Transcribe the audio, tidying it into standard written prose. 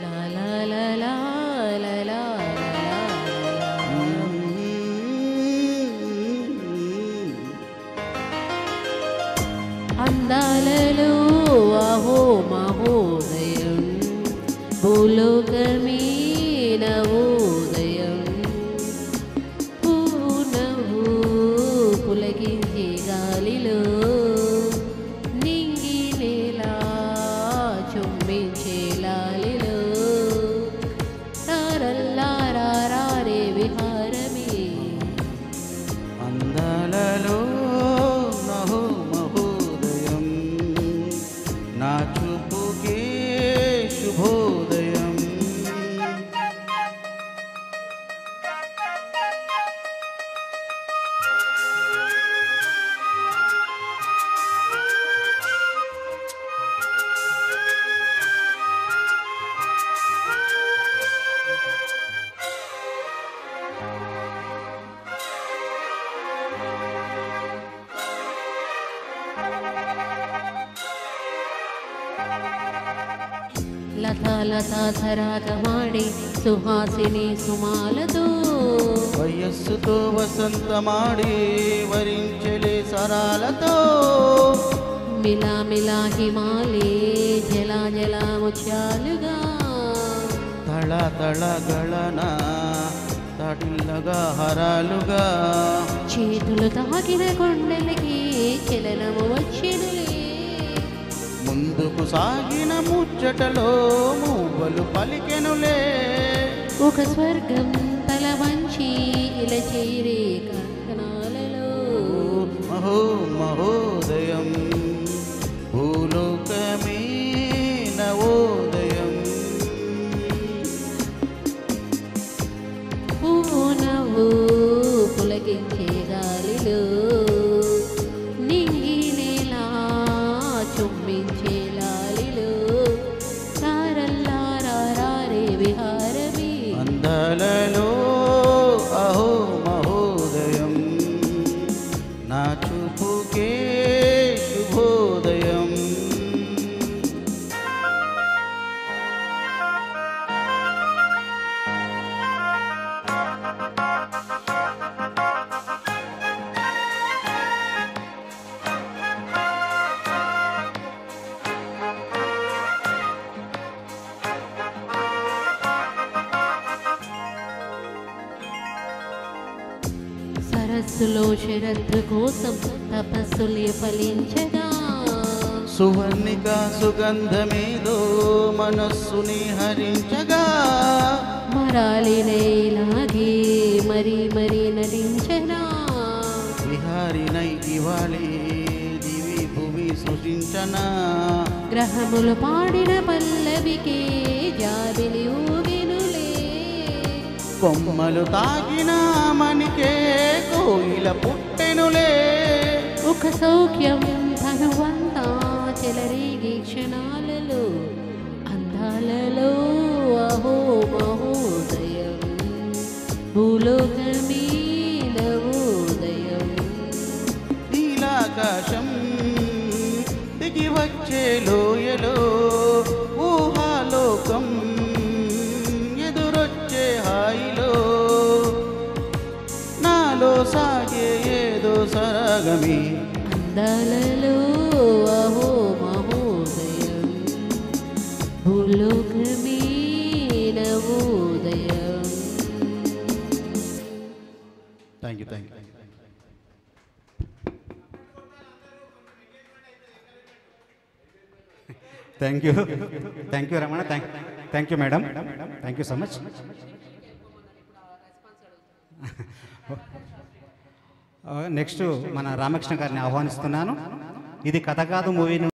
లా లా లా లా లా లా అందాలలో అహో మహోదయం భూలోకమే నవోదయం పూర్ణవు పులకించే గాలిలో నింగి నేలా చుమ్మించే లాలిలో తారల్లారారే విహారమే అందాలలో నహో మహోదయం నా చూపుకే శుభోదయం లతా లతా ధరాగమాడి సుహాసిని సుమాలతో వయస్సుతో వసంతమాడి వరించలే సరాలతో మిలా మిలా హిమాలే జలా జలా ముత్యాలుగా తళ తళ గళన తటిల్లగా హరాలుగా చేతులు తాకిన కొండలకి చలనము వచ్చినలే ముందుకు సాగిన ముచ్చటలో మూవలు పలికెనులే ఒక స్వర్గం తల వంచి ఇలా చేరే కంకణాలలో మహో మహోదయం భూలోకమే నవోదయం పూనవు పులకించే గాలిలో నింగి నేలా చుమ్మించే లాలిలో తారల్లారారే విహారమే అందాలలో అహో మహోదయం నా చూపుకే శుభోదయం సరస్సులో శరత్తు కోసం తపస్సులే ఫలించగా సువర్ణిక సుగంధమేదో మనస్సుని హరించగా మరాలినైలాగే మరీ మరీ నటించనా విహారినై ఇవాళే దివి భూమి సృష్టించనా గ్రహములు పాడిన పల్లవికే జాబిలి ఊగినులే కొమ్మలు తాగిన మనికే కోయిల పుట్టెనులే ఒక సౌఖ్యం ధనువంతా చెలరేగి క్షణాలలో అందాలలో అహో మహోదయం భూలోకమే నవోదయం నీలాకాశం దిగి వచ్చే లోయలో ఊహాలోకం ఎదురొచ్చే హాయిలో నాలో సాగే ఏదో సరాగమే అందాలలో అహో మహోదయం భూలోకమే నవోదయం thank you thank you Ramana thank you madam thank you so much next మన రామకృష్ణ గారిని ఆహ్వానిస్తున్నాను ఇది కథ కాదు మూవీ